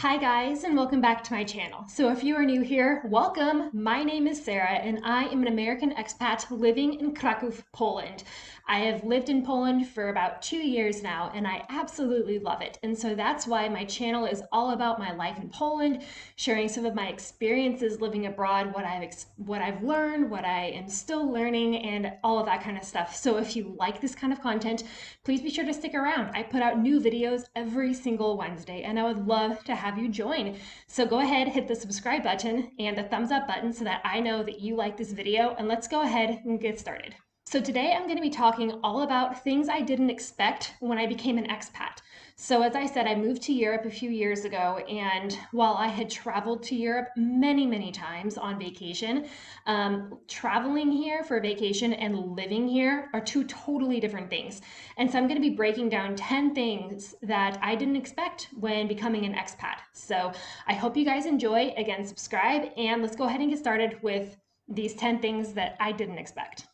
Hi guys, and welcome back to my channel. So if you are new here, welcome. My name is Sarah and I am an American expat living in Kraków, Poland. I have lived in Poland for about 2 years now and I absolutely love it. And so that's why my channel is all about my life in Poland, sharing some of my experiences living abroad, what I've learned, what I am still learning, and all of that kind of stuff. So if you like this kind of content, please be sure to stick around. I put out new videos every single Wednesday and I would love to have you join. So go ahead, hit the subscribe button and the thumbs up button so that I know that you like this video, and let's go ahead and get started. So today I'm going to be talking all about things I didn't expect when I became an expat. So as I said, I moved to Europe a few years ago, and while I had traveled to Europe many times on vacation, traveling here for vacation and living here are two totally different things. And so I'm going to be breaking down 10 things that I didn't expect when becoming an expat. So I hope you guys enjoy. Again, subscribe, and let's go ahead and get started with these 10 things that I didn't expect.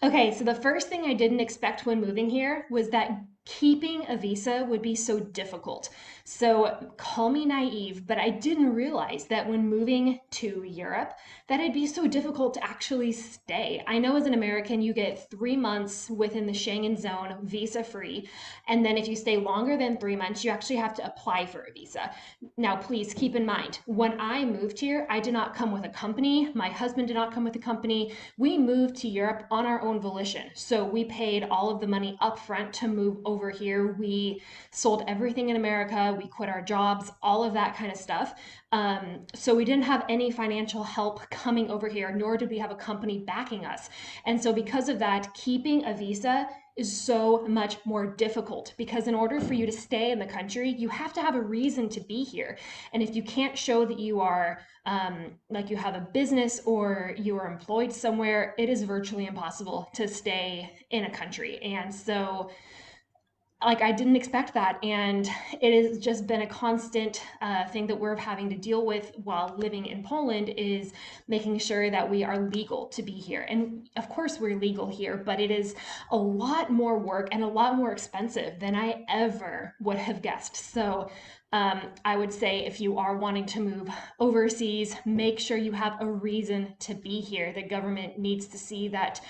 Okay, so the first thing I didn't expect when moving here was that keeping a visa would be so difficult. So call me naive, but I didn't realize that when moving to Europe, that it'd be so difficult to actually stay. I know as an American, you get 3 months within the Schengen zone visa free. And then if you stay longer than 3 months, you actually have to apply for a visa. Now, please keep in mind, when I moved here, I did not come with a company. My husband did not come with a company. We moved to Europe on our own volition. So we paid all of the money up front to move over here. We sold everything in America. We quit our jobs, all of that kind of stuff. So we didn't have any financial help coming over here, nor did we have a company backing us. And so because of that, keeping a visa is so much more difficult, because in order for you to stay in the country, you have to have a reason to be here. And if you can't show that you are like you have a business or you are employed somewhere, it is virtually impossible to stay in a country. And so I didn't expect that, and it has just been a constant thing that we're having to deal with while living in Poland, is making sure that we are legal to be here. And of course we're legal here, but it is a lot more work and a lot more expensive than I ever would have guessed. So I would say if you are wanting to move overseas, make sure you have a reason to be here. The government needs to see that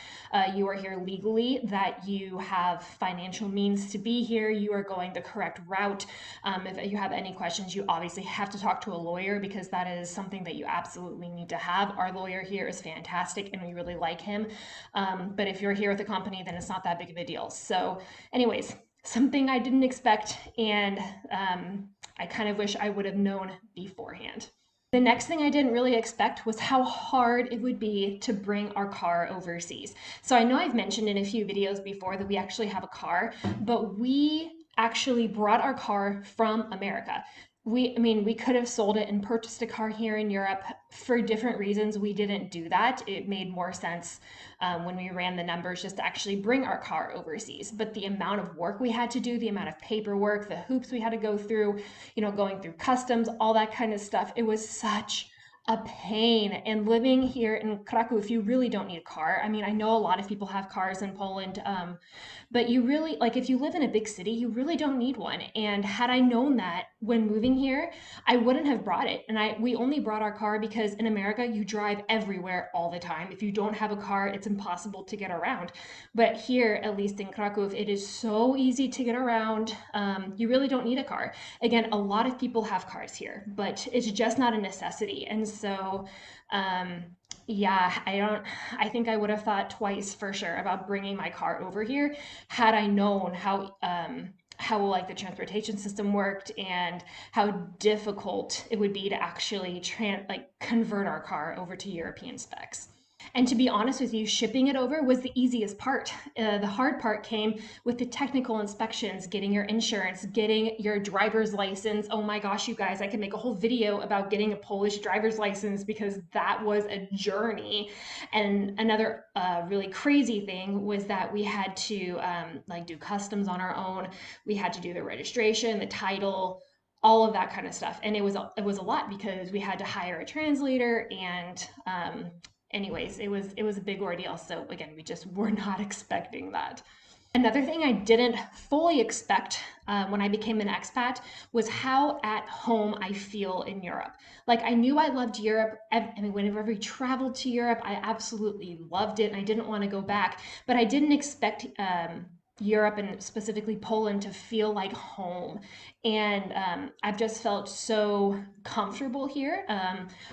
you are here legally, that you have financial means to be here, you are going the correct route. If you have any questions, you obviously have to talk to a lawyer, because that is something that you absolutely need to have. Our lawyer here is fantastic and we really like him. But if you're here with a company, then it's not that big of a deal. So anyways, something I didn't expect, and I kind of wish I would have known beforehand. The next thing I didn't really expect was how hard it would be to bring our car overseas. So I know I've mentioned in a few videos before that we actually have a car, but we actually brought our car from America. We could have sold it and purchased a car here in Europe. For different reasons, we didn't do that. It made more sense when we ran the numbers just to actually bring our car overseas. But the amount of work we had to do, the amount of paperwork, the hoops we had to go through, going through customs, all that kind of stuff, it was such a pain. And living here in Kraków, you really don't need a car. I mean, I know a lot of people have cars in Poland, but you really, if you live in a big city, you really don't need one. And had I known that when moving here, I wouldn't have brought it. And we only brought our car because in America, you drive everywhere all the time. If you don't have a car, it's impossible to get around. But here, at least in Kraków, it is so easy to get around. You really don't need a car. Again, a lot of people have cars here, but it's just not a necessity. And so, yeah, I think I would have thought twice for sure about bringing my car over here had I known how the transportation system worked and how difficult it would be to actually convert our car over to European specs. And to be honest with you, shipping it over was the easiest part. The hard part came with the technical inspections, getting your insurance, getting your driver's license. Oh my gosh, you guys, I could make a whole video about getting a Polish driver's license, because that was a journey. And another really crazy thing was that we had to do customs on our own. We had to do the registration, the title, all of that kind of stuff. And it was a lot, because we had to hire a translator, and anyways, it was a big ordeal. So again, we just were not expecting that. Another thing I didn't fully expect when I became an expat was how at home I feel in Europe. Like, I knew I loved Europe. I mean, whenever we traveled to Europe, I absolutely loved it and I didn't want to go back. But I didn't expect Europe and specifically Poland to feel like home. And I've just felt so comfortable here.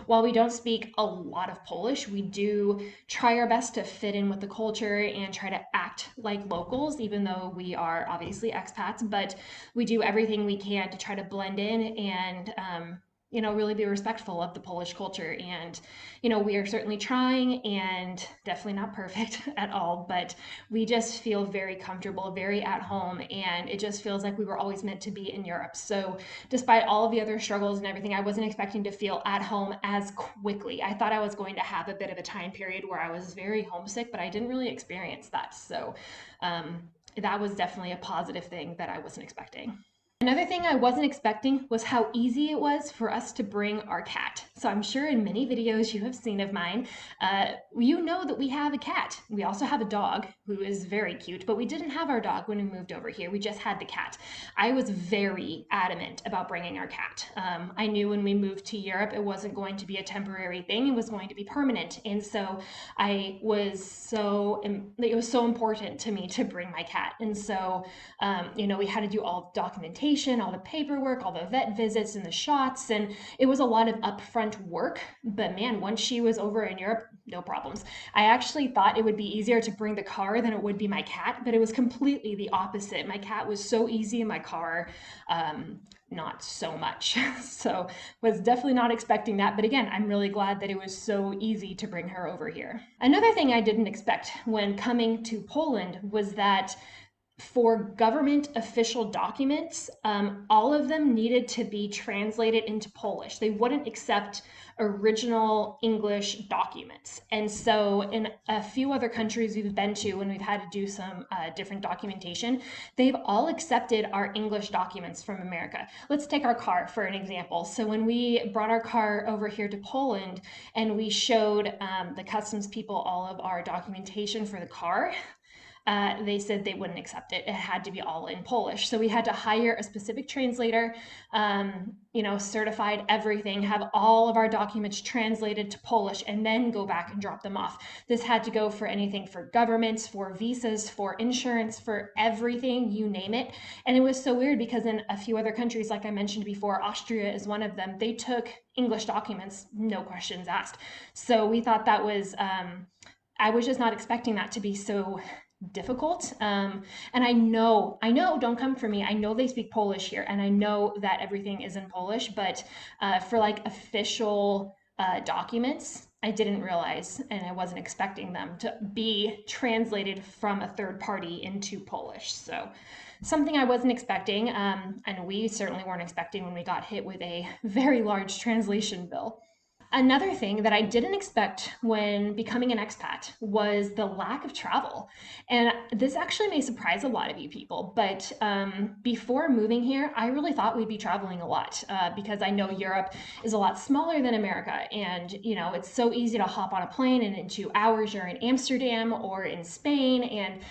While we don't speak a lot of Polish, we do try our best to fit in with the culture and try to act like locals, even though we are obviously expats. But we do everything we can to try to blend in and really be respectful of the Polish culture. And, we are certainly trying and definitely not perfect at all, but we just feel very comfortable, very at home. And it just feels like we were always meant to be in Europe. So despite all of the other struggles and everything, I wasn't expecting to feel at home as quickly. I thought I was going to have a bit of a time period where I was very homesick, but I didn't really experience that. So that was definitely a positive thing that I wasn't expecting. Another thing I wasn't expecting was how easy it was for us to bring our cat. So I'm sure in many videos you have seen of mine, you know that we have a cat. We also have a dog who is very cute, but we didn't have our dog when we moved over here. We just had the cat. I was very adamant about bringing our cat. I knew when we moved to Europe, it wasn't going to be a temporary thing. It was going to be permanent. And so it was so important to me to bring my cat. And so, we had to do all documentation, all the paperwork, all the vet visits and the shots, and it was a lot of upfront work. But man, once she was over in Europe, no problems. I actually thought it would be easier to bring the car than it would be my cat, but it was completely the opposite. My cat was so easy in my car, not so much. So was definitely not expecting that. But again, I'm really glad that it was so easy to bring her over here. Another thing I didn't expect when coming to Poland was that for government official documents, all of them needed to be translated into Polish. They wouldn't accept original English documents. And so in a few other countries we've been to when we've had to do some different documentation, they've all accepted our English documents from America. Let's take our car for an example. So when we brought our car over here to Poland and we showed the customs people all of our documentation for the car, they said they wouldn't accept it. It had to be all in Polish. So we had to hire a specific translator, certified everything, have all of our documents translated to Polish, and then go back and drop them off. This had to go for anything for governments, for visas, for insurance, for everything, you name it. And it was so weird because in a few other countries, like I mentioned before, Austria is one of them, they took English documents, no questions asked. So we thought that was, I was just not expecting that to be so difficult. And I know, don't come for me. I know they speak Polish here and I know that everything is in Polish, but for like official documents, I didn't realize and I wasn't expecting them to be translated from a third party into Polish. So something I wasn't expecting, and we certainly weren't expecting when we got hit with a very large translation bill. Another thing that I didn't expect when becoming an expat was the lack of travel. And this actually may surprise a lot of you people, but before moving here, I really thought we'd be traveling a lot because I know Europe is a lot smaller than America. And, it's so easy to hop on a plane and in 2 hours you're in Amsterdam or in Spain. And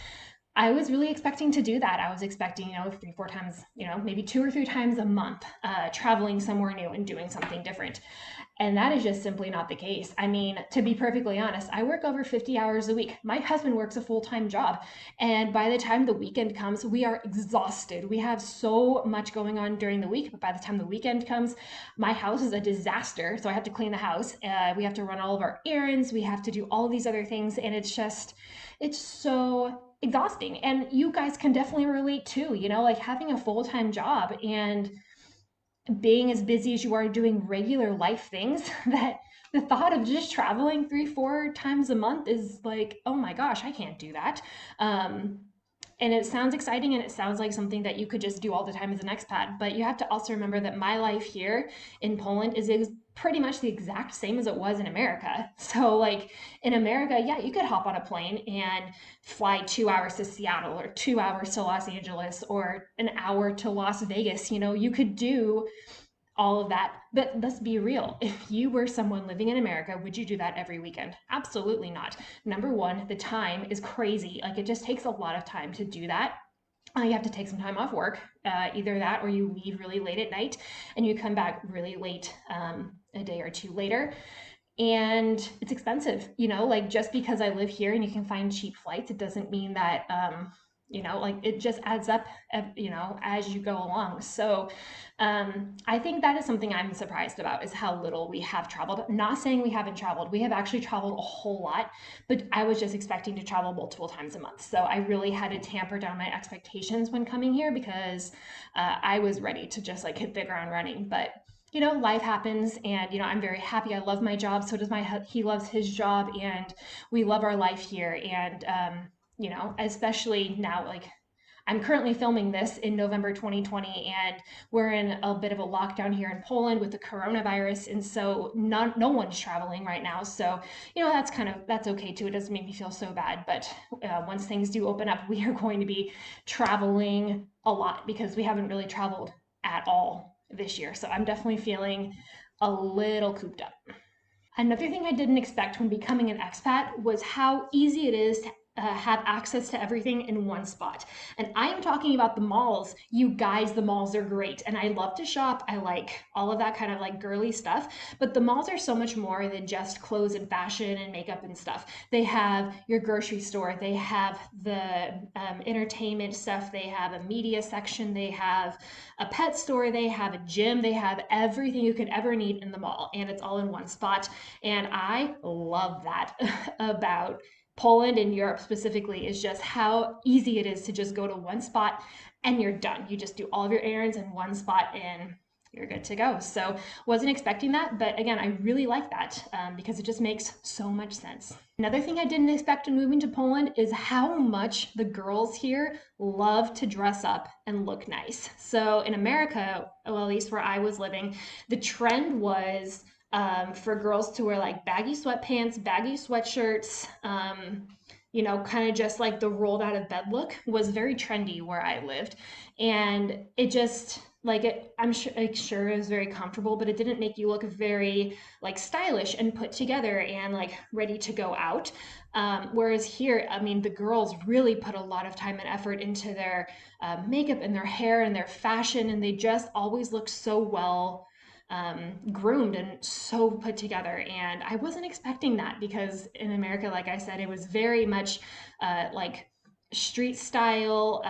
I was really expecting to do that. I was expecting, 3, 4 times, maybe 2 or 3 times a month, traveling somewhere new and doing something different. And that is just simply not the case. I mean, to be perfectly honest, I work over 50 hours a week. My husband works a full-time job. And by the time the weekend comes, we are exhausted. We have so much going on during the week, but by the time the weekend comes, my house is a disaster. So I have to clean the house. We have to run all of our errands. We have to do all of these other things. And it's so exhausting. And you guys can definitely relate too, like having a full-time job and being as busy as you are doing regular life things, that the thought of just traveling 3, 4 times a month is like, oh my gosh, I can't do that. And it sounds exciting and it sounds like something that you could just do all the time as an expat, but you have to also remember that my life here in Poland is pretty much the exact same as it was in America. So like in America, yeah, you could hop on a plane and fly 2 hours to Seattle or 2 hours to Los Angeles or an hour to Las Vegas. You could do all of that. But let's be real. If you were someone living in America, would you do that every weekend? Absolutely not. Number one, the time is crazy. Like it just takes a lot of time to do that. You have to take some time off work, either that or you leave really late at night and you come back really late a day or two later. And it's expensive, like just because I live here and you can find cheap flights, it doesn't mean that, like it just adds up, as you go along. So I think that is something I'm surprised about is how little we have traveled. Not saying we haven't traveled. We have actually traveled a whole lot, but I was just expecting to travel multiple times a month. So I really had to tamper down my expectations when coming here because I was ready to just like hit the ground running. But life happens and, I'm very happy. I love my job. So does he loves his job and we love our life here. And, especially now, like I'm currently filming this in November 2020 and we're in a bit of a lockdown here in Poland with the coronavirus. And so no one's traveling right now. So, that's okay too. It doesn't make me feel so bad. But once things do open up, we are going to be traveling a lot because we haven't really traveled at all this year. So I'm definitely feeling a little cooped up. Another thing I didn't expect when becoming an expat was how easy it is to have access to everything in one spot. And I am talking about the malls. You guys, the malls are great. And I love to shop. I like all of that kind of like girly stuff. But the malls are so much more than just clothes and fashion and makeup and stuff. They have your grocery store, they have the entertainment stuff, they have a media section, they have a pet store, they have a gym, they have everything you could ever need in the mall. And it's all in one spot. And I love that about Poland and Europe specifically is just how easy it is to just go to one spot and you're done. You just do all of your errands in one spot and you're good to go. So wasn't expecting that, but again, I really like that because it just makes so much sense. Another thing I didn't expect in moving to Poland is how much the girls here love to dress up and look nice. So in America, well, at least where I was living, the trend was for girls to wear like baggy sweatpants, baggy sweatshirts, kind of just like the rolled out of bed look was very trendy where I lived. And it just like I'm sure it was very comfortable, but it didn't make you look very like stylish and put together and like ready to go out. Whereas here, I mean, the girls really put a lot of time and effort into their makeup and their hair and their fashion, and they just always look so well groomed and so put together. And I wasn't expecting that because in America, like I said, it was very much like street style,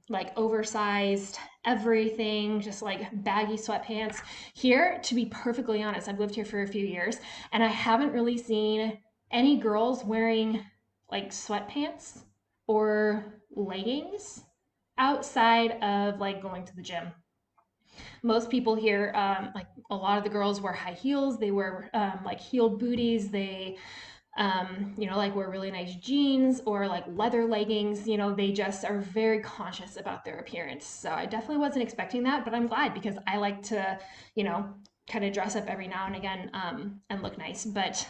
like oversized everything, just like baggy sweatpants. Here, to be perfectly honest, I've lived here for a few years and I haven't really seen any girls wearing like sweatpants or leggings outside of like going to the gym. Most people here, like a lot of the girls wear high heels, they wear like heeled booties, they like wear really nice jeans or like leather leggings. They just are very conscious about their appearance. So I definitely wasn't expecting that, but I'm glad because I like to, kind of dress up every now and again and look nice. But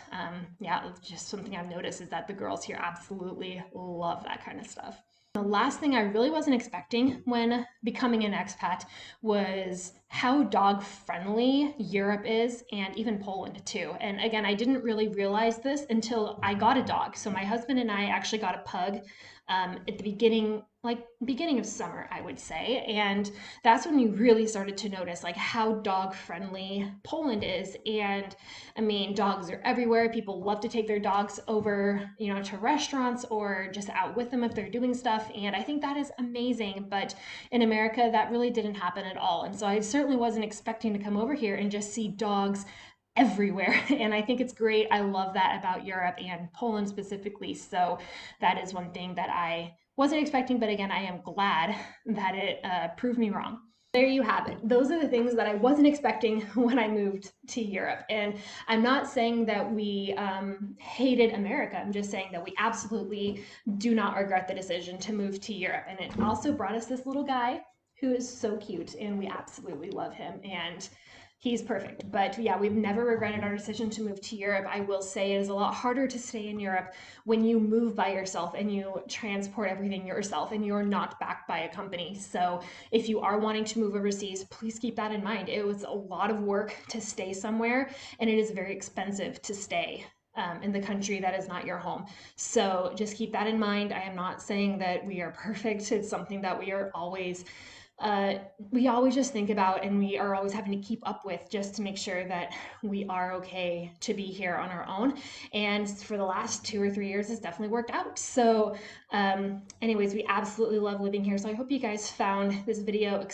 yeah, it's just something I've noticed is that the girls here absolutely love that kind of stuff. The last thing I really wasn't expecting when becoming an expat was how dog friendly Europe is and even Poland too. And again, I didn't really realize this until I got a dog. So my husband and I actually got a pug at the beginning of summer, I would say. And that's when we really started to notice like how dog friendly Poland is. And I mean, dogs are everywhere. People love to take their dogs over, to restaurants or just out with them if they're doing stuff. And I think that is amazing. But in America, that really didn't happen at all. And so I certainly wasn't expecting to come over here and just see dogs everywhere. And I think it's great. I love that about Europe and Poland specifically. So that is one thing that I wasn't expecting. But again, I am glad that it proved me wrong. There you have it. Those are the things that I wasn't expecting when I moved to Europe. And I'm not saying that we hated America. I'm just saying that we absolutely do not regret the decision to move to Europe. And it also brought us this little guy who is so cute, and we absolutely love him. And He's perfect. But yeah, we've never regretted our decision to move to Europe. I will say it is a lot harder to stay in Europe when you move by yourself and you transport everything yourself and you're not backed by a company. So if you are wanting to move overseas, please keep that in mind. It was a lot of work to stay somewhere, and it is very expensive to stay. In the country that is not your home. So just keep that in mind. I am not saying that we are perfect. It's something that uh, we always just think about, and we are always having to keep up with, just to make sure that we are okay to be here on our own. And for the last 2 or 3 years, it's definitely worked out. So anyways, we absolutely love living here. So I hope you guys found this video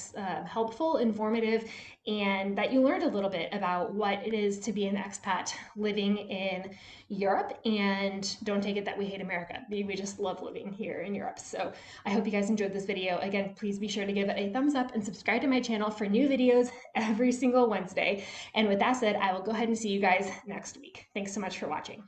helpful, informative, and that you learned a little bit about what it is to be an expat living in Europe. And don't take it that we hate America. We just love living here in Europe. So I hope you guys enjoyed this video. Again, please be sure to give it a thumbs up and subscribe to my channel for new videos every single Wednesday. And with that said, I will go ahead and see you guys next week. Thanks so much for watching.